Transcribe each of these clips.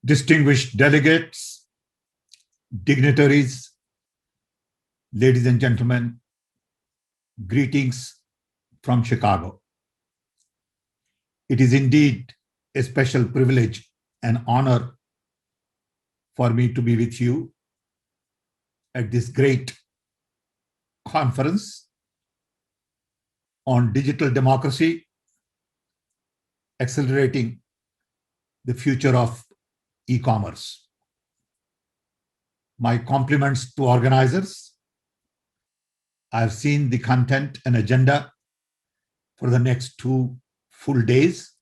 Distinguished delegates, dignitaries, ladies and gentlemen, greetings from Chicago. It is indeed a special privilege and honor for me to be with you at this great conference on digital democracy, accelerating the future of e-commerce. My compliments to organizers. I've seen the content and agenda for the next 2 full days.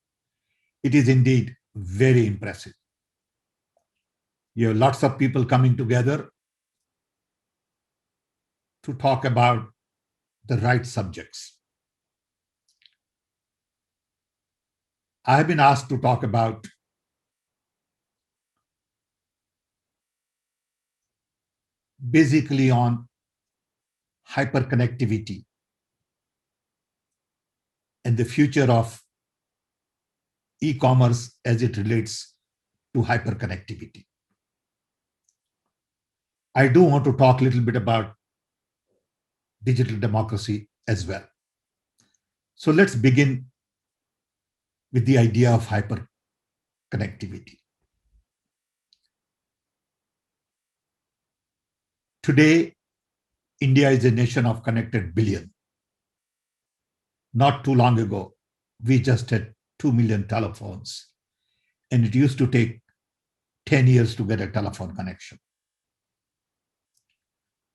It is indeed very impressive. You have lots of people coming together to talk about the right subjects. I have been asked to talk about basically on hyperconnectivity and the future of e-commerce as it relates to hyperconnectivity. I do want to talk a little bit about digital democracy as well. So let's begin with the idea of hyperconnectivity. Today, India is a nation of connected billion. Not too long ago, we just had 2 million telephones, and it used to take 10 years to get a telephone connection.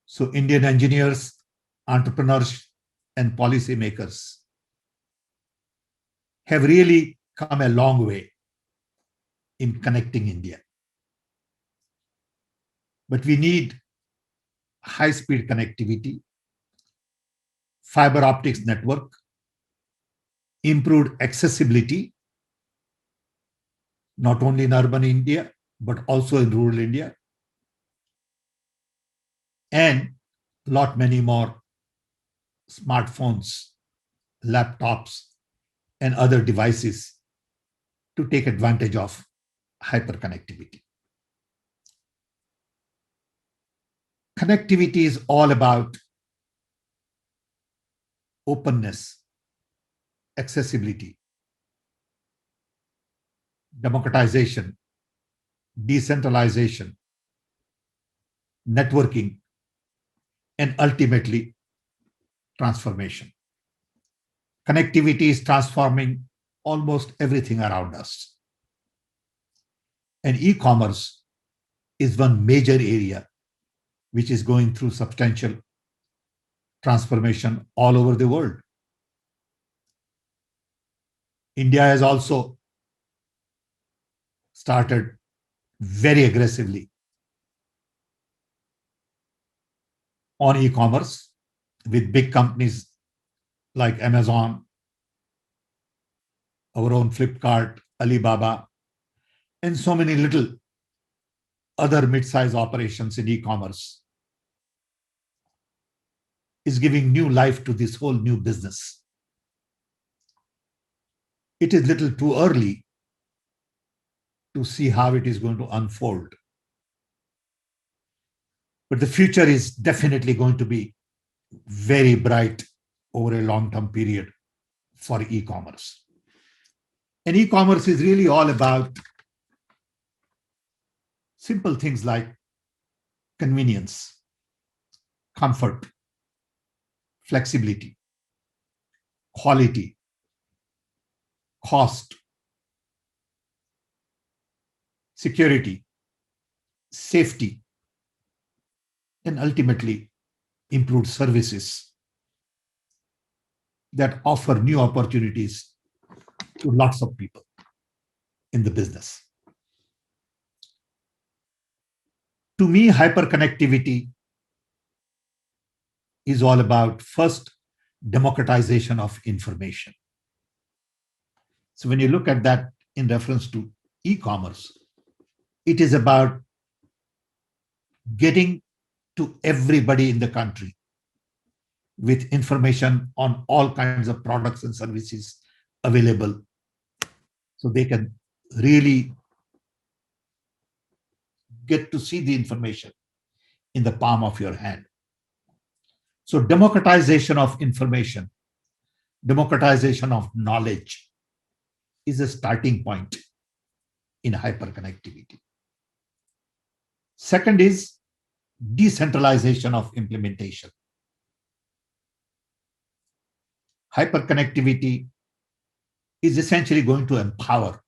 So Indian engineers, entrepreneurs, and policymakers have really come a long way in connecting India. But we need high-speed connectivity, fiber optics network, improved accessibility, not only in urban India, but also in rural India, and many more smartphones, laptops, and other devices to take advantage of hyperconnectivity. Connectivity is all about openness, accessibility, democratization, decentralization, networking, and ultimately transformation. Connectivity is transforming almost everything around us. And e-commerce is one major area which is going through substantial transformation all over the world. India has also started very aggressively on e-commerce with big companies like Amazon, our own Flipkart, Alibaba, and so many little other mid-sized operations in e-commerce is giving new life to this whole new business. It is a little too early to see how it is going to unfold. But the future is definitely going to be very bright over a long-term period for e-commerce. And e-commerce is really all about simple things like convenience, comfort, flexibility, quality, cost, security, safety, and ultimately improved services that offer new opportunities to lots of people in the business. To me, hyperconnectivity is all about, first, democratization of information. So when you look at that in reference to e-commerce, it is about getting to everybody in the country with information on all kinds of products and services available, so they can really get to see the information in the palm of your hand. So democratization of information, democratization of knowledge is a starting point in hyperconnectivity. Second is decentralization of implementation. Hyperconnectivity is essentially going to empower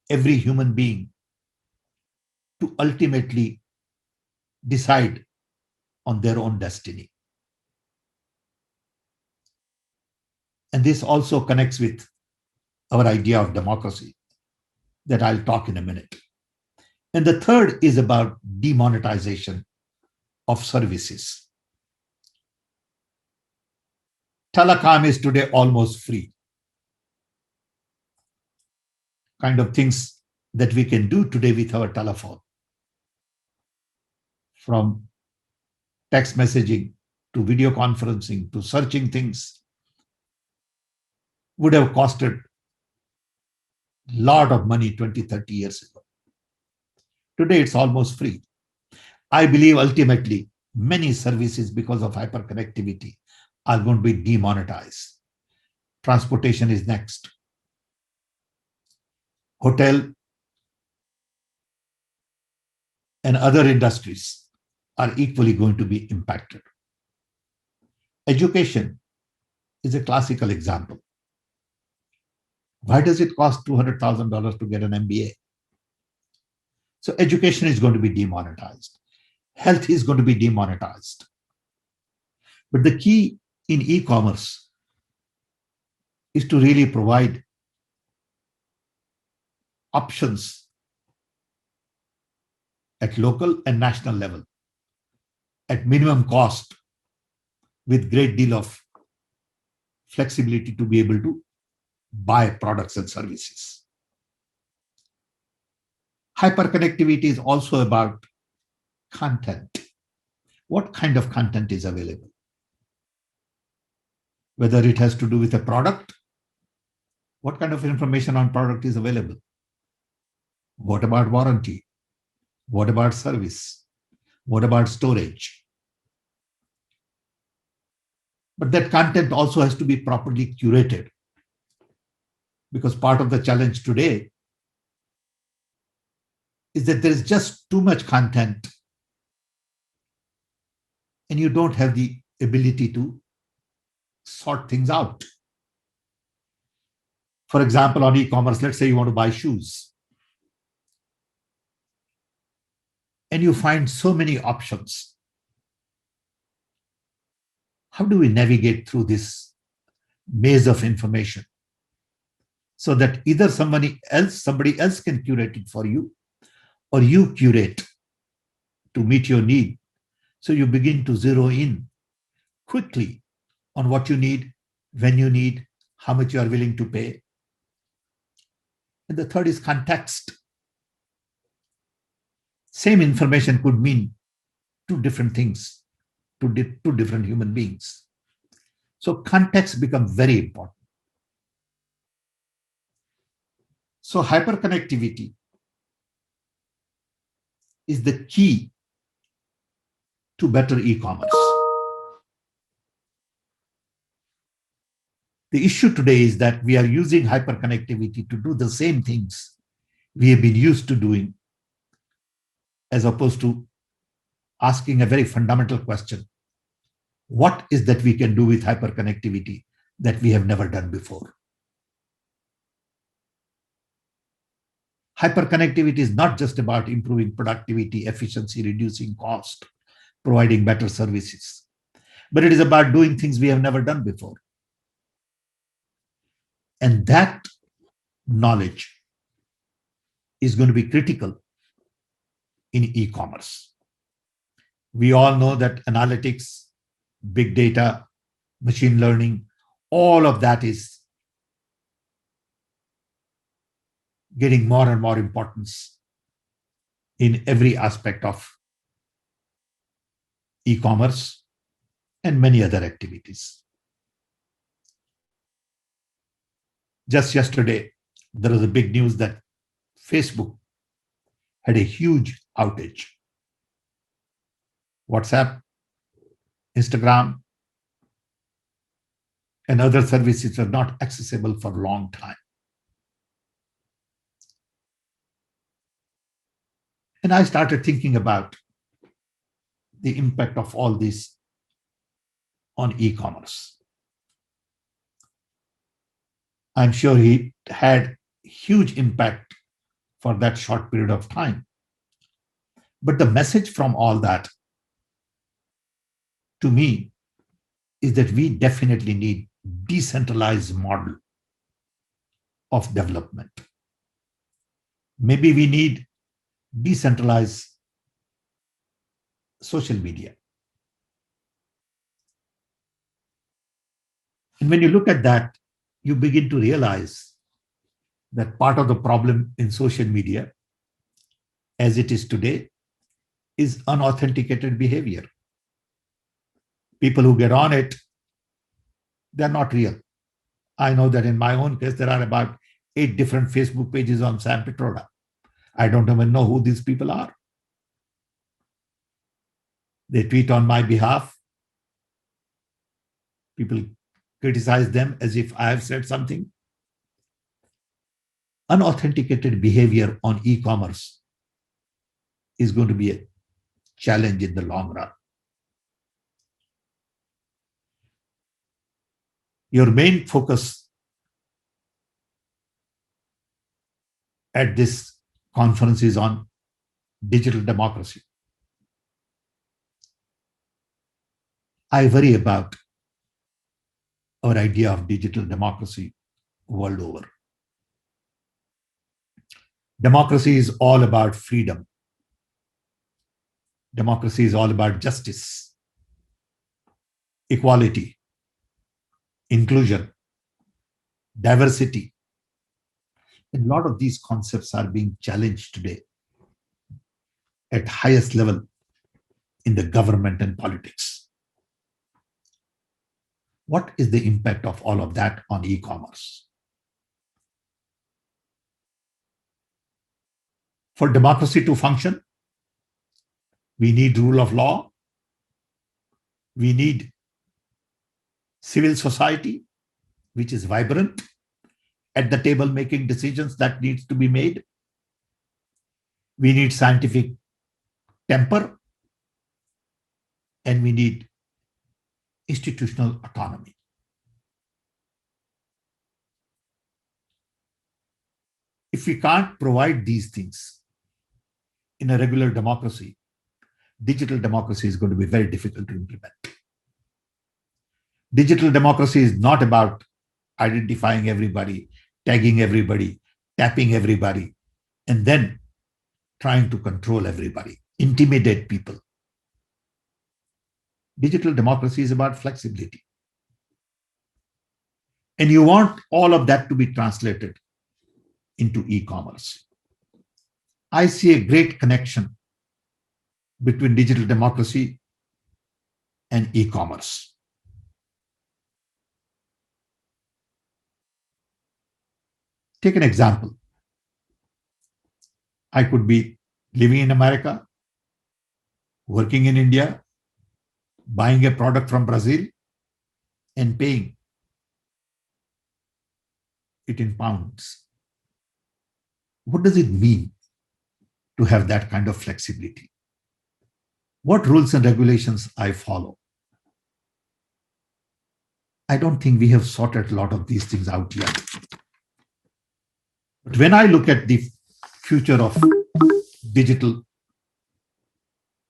every human being to ultimately decide on their own destiny. And this also connects with our idea of democracy that I'll talk in a minute. And the third is about demonetization of services. Telecom is today almost free. Kind of things that we can do today with our telephone, from text messaging to video conferencing to searching things, would have costed a lot of money 20, 30 years ago. Today, it's almost free. I believe ultimately many services, because of hyperconnectivity, are going to be demonetized. Transportation is next. Hotel and other industries are equally going to be impacted. Education is a classical example. Why does it cost $200,000 to get an MBA? So education is going to be demonetized. Health is going to be demonetized. But the key in e-commerce is to really provide options at local and national level at minimum cost with great deal of flexibility to be able to buy products and services. Hyperconnectivity is also about content. What kind of content is available? Whether it has to do with a product, what kind of information on product is available? What about warranty? What about service? What about storage? But that content also has to be properly curated, because part of the challenge today is that there is just too much content and you don't have the ability to sort things out. For example, on e-commerce, let's say you want to buy shoes and you find so many options. How do we navigate through this maze of information so that either somebody else can curate it for you, or you curate to meet your need? So you begin to zero in quickly on what you need, when you need, how much you are willing to pay. And the third is context. Same information could mean two different things to two different human beings. So context becomes very important. So hyperconnectivity is the key to better e-commerce. The issue today is that we are using hyperconnectivity to do the same things we have been used to doing, as opposed to asking a very fundamental question. What is that we can do with hyperconnectivity that we have never done before? Hyperconnectivity is not just about improving productivity, efficiency, reducing cost, providing better services, but it is about doing things we have never done before. And that knowledge is going to be critical in e-commerce. We all know that analytics, big data, machine learning, all of that is getting more and more importance in every aspect of e-commerce and many other activities. Just yesterday, there was a big news that Facebook had a huge outage. WhatsApp, Instagram, and other services were not accessible for a long time. And I started thinking about the impact of all this on e-commerce. I'm sure he had huge impact for that short period of time. But the message from all that, to me, is that we definitely need decentralized model of development. Maybe we need decentralized social media. And when you look at that, you begin to realize that part of the problem in social media, as it is today, is unauthenticated behavior. People who get on it, they're not real. I know that in my own case, there are about 8 different Facebook pages on Sam Pitroda. I don't even know who these people are. They tweet on my behalf. People criticize them as if I have said something. Unauthenticated behavior on e-commerce is going to be a challenge in the long run. Your main focus at this conference is on digital democracy. I worry about our idea of digital democracy world over. Democracy is all about freedom. Democracy is all about justice, equality, inclusion, diversity. And a lot of these concepts are being challenged today at highest level in the government and politics. What is the impact of all of that on e-commerce? For democracy to function, we need rule of law. We need civil society, which is vibrant, at the table making decisions that needs to be made. We need scientific temper, and we need institutional autonomy. If we can't provide these things in a regular democracy, digital democracy is going to be very difficult to implement. Digital democracy is not about identifying everybody, tagging everybody, tapping everybody, and then trying to control everybody, intimidate people. Digital democracy is about flexibility. And you want all of that to be translated into e-commerce. I see a great connection between digital democracy and e-commerce. Take an example. I could be living in America, working in India, buying a product from Brazil, and paying it in pounds. What does it mean to have that kind of flexibility? What rules and regulations I follow? I don't think we have sorted a lot of these things out yet. But when I look at the future of digital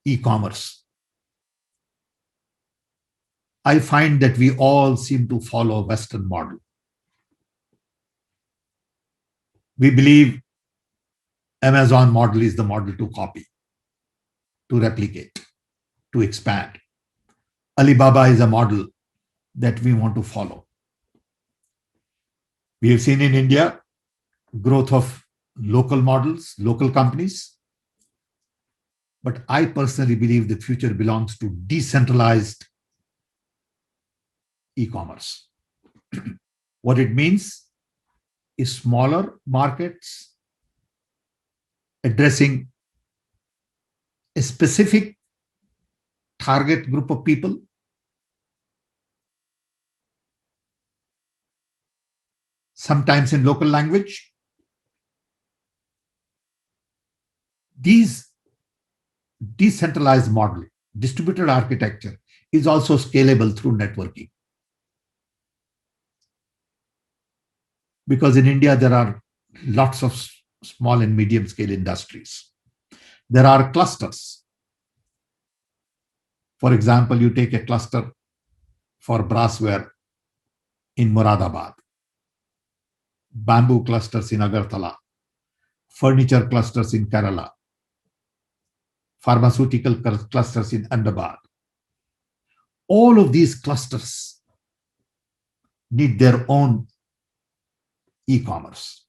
e-commerce, I find that we all seem to follow a Western model. We believe Amazon model is the model to copy, to replicate, to expand. Alibaba is a model that we want to follow. We have seen in India growth of local models, local companies. But I personally believe the future belongs to decentralized e-commerce. What it means is smaller markets addressing a specific target group of people, sometimes in local language. These decentralized model, distributed architecture, is also scalable through networking. Because in India, there are lots of small and medium scale industries. There are clusters. For example, you take a cluster for brassware in Moradabad, bamboo clusters in Agartala, furniture clusters in Kerala, pharmaceutical clusters in Ahmedabad. All of these clusters need their own e-commerce.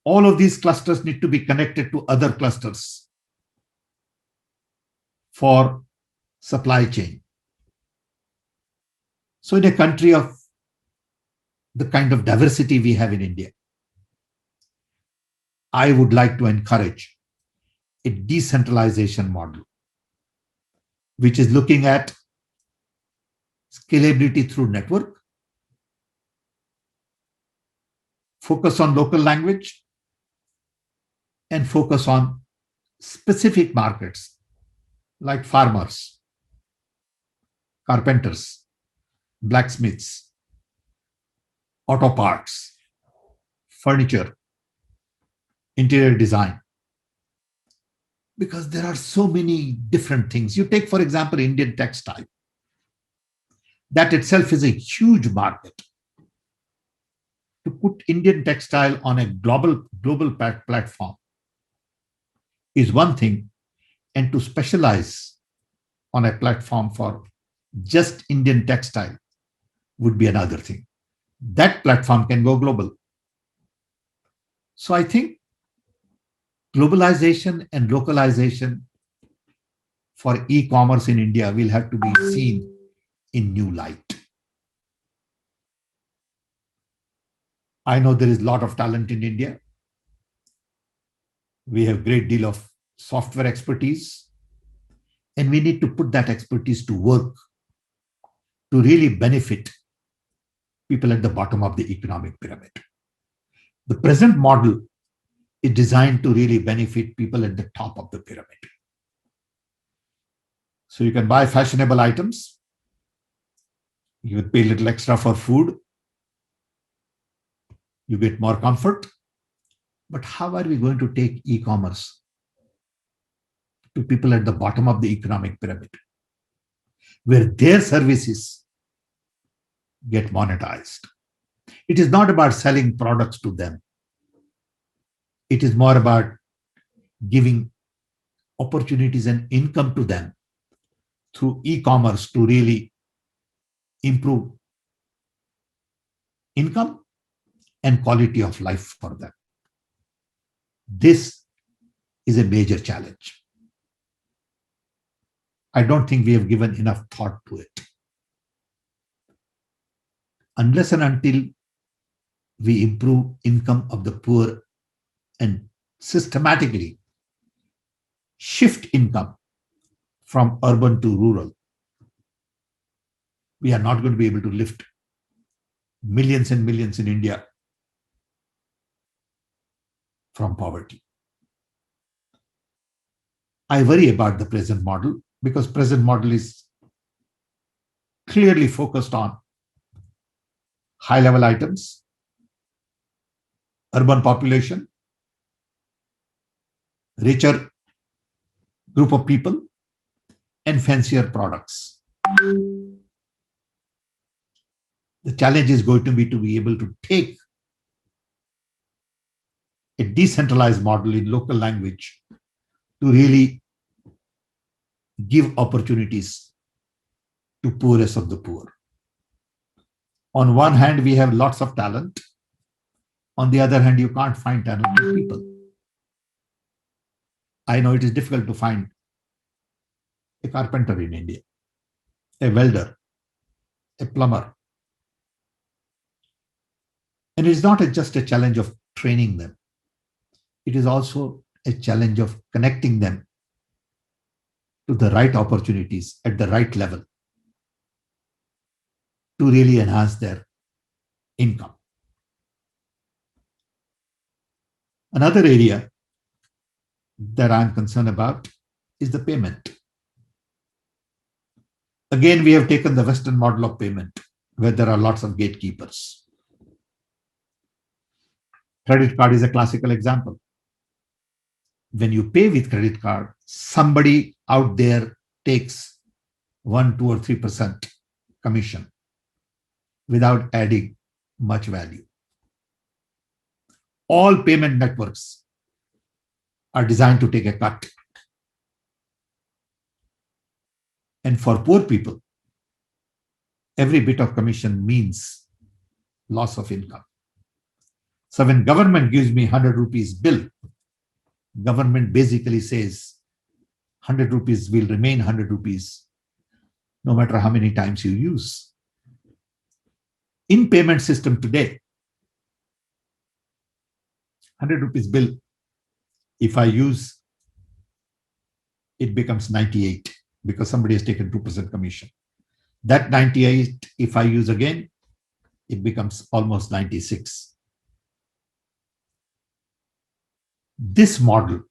All of these clusters need to be connected to other clusters for supply chain. So in a country of the kind of diversity we have in India, I would like to encourage a decentralization model, which is looking at scalability through network, focus on local language, and focus on specific markets like farmers, carpenters, blacksmiths, auto parts, furniture, interior design. Because there are so many different things. You take, for example, Indian textile. That itself is a huge market. To put Indian textile on a global platform is one thing, and to specialize on a platform for just Indian textile would be another thing. That platform can go global. So I think globalization and localization for e-commerce in India will have to be seen in new light. I know there is a lot of talent in India. We have a great deal of software expertise, and we need to put that expertise to work to really benefit people at the bottom of the economic pyramid. The present model is designed to really benefit people at the top of the pyramid. So you can buy fashionable items, you would pay a little extra for food, you get more comfort. But how are we going to take e-commerce to people at the bottom of the economic pyramid, where their services get monetized? It is not about selling products to them. It is more about giving opportunities and income to them through e-commerce to really improve income and quality of life for them. This is a major challenge. I don't think we have given enough thought to it. Unless and until we improve income of the poor and systematically shift income from urban to rural, we are not going to be able to lift millions and millions in India from poverty. I worry about the present model because present model is clearly focused on high-level items, urban population, richer group of people, and fancier products. The challenge is going to be able to take a decentralized model in local language to really give opportunities to poorest of the poor. On one hand, we have lots of talent. On the other hand, you can't find talented people. I know it is difficult to find a carpenter in India, a welder, a plumber. And it's not just a challenge of training them. It is also a challenge of connecting them to the right opportunities at the right level to really enhance their income. Another area that I'm concerned about is the payment. Again, we have taken the Western model of payment, where there are lots of gatekeepers. Credit card is a classical example. When you pay with credit card, somebody out there takes 1, 2, or 3% commission without adding much value. All payment networks are designed to take a cut. And for poor people, every bit of commission means loss of income. So when government gives me 100 rupees bill, government basically says 100 rupees will remain 100 rupees no matter how many times you use. In payment system today, 100 rupees bill, if I use, it becomes 98 because somebody has taken 2% commission. That 98, if I use again, it becomes almost 96. This model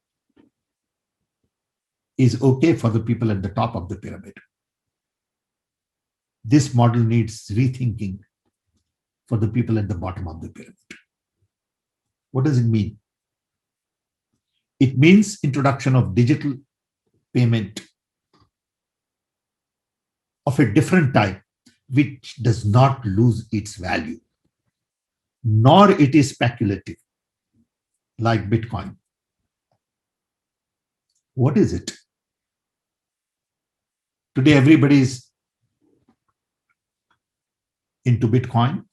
is okay for the people at the top of the pyramid. This model needs rethinking for the people at the bottom of the pyramid. What does it mean? It means introduction of digital payment of a different type, which does not lose its value, nor it is speculative, like Bitcoin. What is it? Today, everybody is into Bitcoin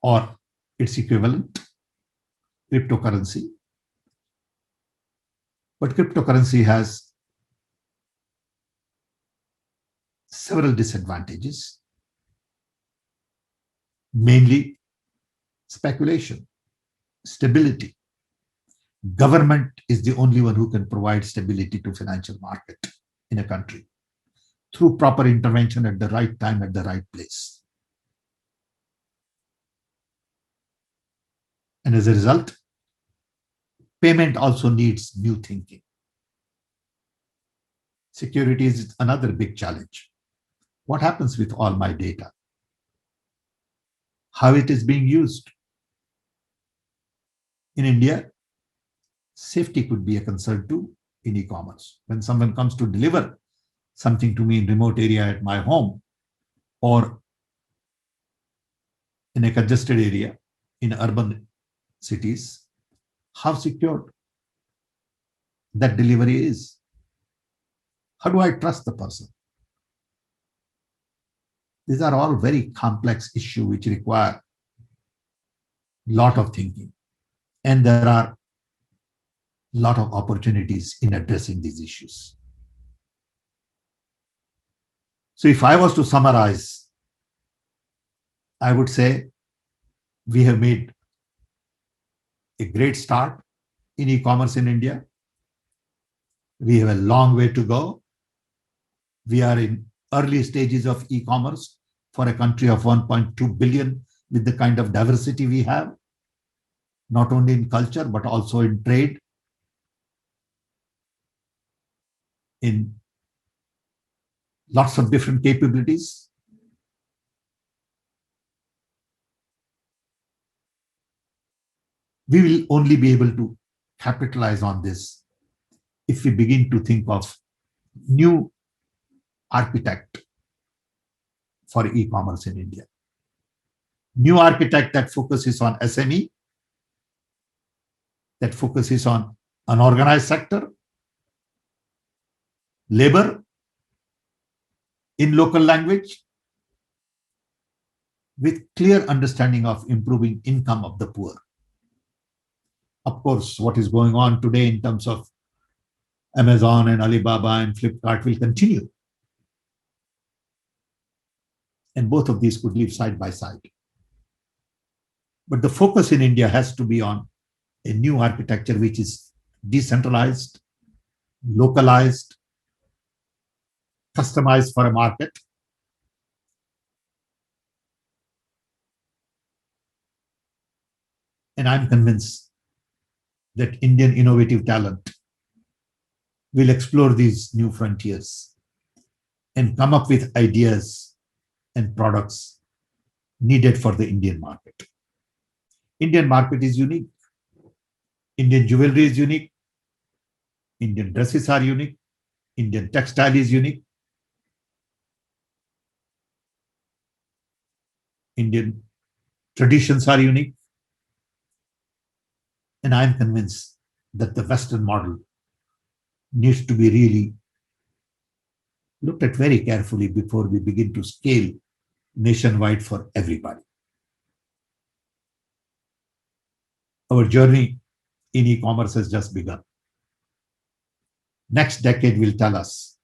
or its equivalent, cryptocurrency. But cryptocurrency has several disadvantages, mainly speculation, stability. Government is the only one who can provide stability to financial market in a country through proper intervention at the right time, at the right place. And as a result, payment also needs new thinking. Security is another big challenge. What happens with all my data? How it is being used? In India, safety could be a concern too in e-commerce. When someone comes to deliver something to me in remote area at my home or in a congested area in urban cities, how secure that delivery is? How do I trust the person? These are all very complex issues which require a lot of thinking. And there are a lot of opportunities in addressing these issues. So if I was to summarize, I would say we have made a great start in e-commerce in India. We have a long way to go. We are in early stages of e-commerce for a country of 1.2 billion with the kind of diversity we have, not only in culture, but also in trade, in lots of different capabilities. We will only be able to capitalize on this if we begin to think of new architect for e-commerce in India. New architect that focuses on SME, that focuses on unorganized sector, labor in local language, with clear understanding of improving income of the poor. Of course, what is going on today in terms of Amazon and Alibaba and Flipkart will continue. And both of these could live side by side. But the focus in India has to be on a new architecture which is decentralized, localized, customized for a market. And I'm convinced that Indian innovative talent will explore these new frontiers and come up with ideas and products needed for the Indian market. Indian market is unique. Indian jewelry is unique. Indian dresses are unique. Indian textile is unique. Indian traditions are unique. And I'm convinced that the Western model needs to be really looked at very carefully before we begin to scale nationwide for everybody. Our journey in e-commerce has just begun. Next decade will tell us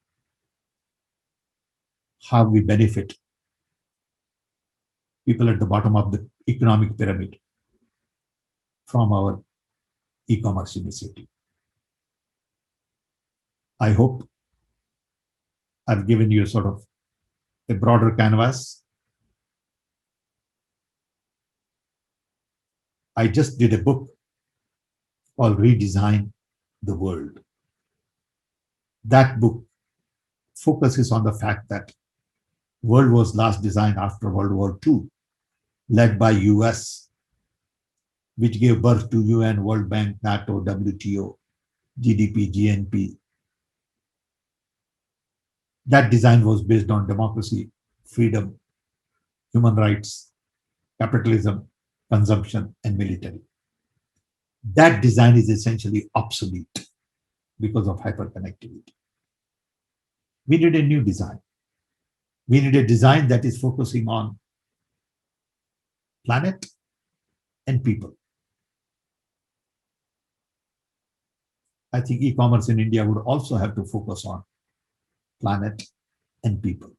how we benefit people at the bottom of the economic pyramid from our e-commerce initiative. I hope I've given you sort of a broader canvas. I just did a book called Redesign the World. That book focuses on the fact that world was last designed after World War II, led by US, which gave birth to UN, World Bank, NATO, WTO, GDP, GNP. That design was based on democracy, freedom, human rights, capitalism, consumption, and military. That design is essentially obsolete because of hyperconnectivity. We need a new design. We need a design that is focusing on planet and people. I think e-commerce in India would also have to focus on planet and people.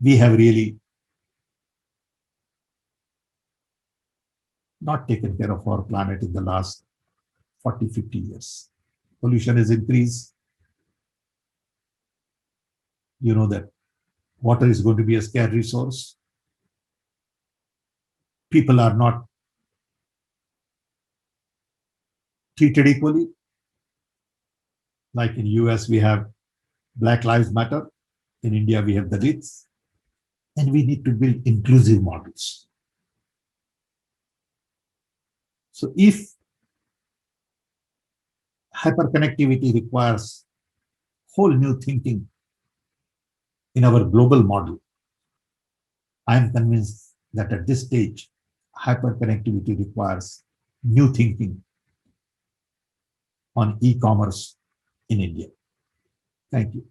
We have really not taken care of our planet in the last 40, 50 years. Pollution has increased. You know that water is going to be a scarce resource. People are not treated equally. Like in US, we have Black Lives Matter. In India, we have the Dalits. And we need to build inclusive models. So if hyperconnectivity requires whole new thinking in our global model, I am convinced that at this stage, hyperconnectivity requires new thinking on e-commerce in India. Thank you.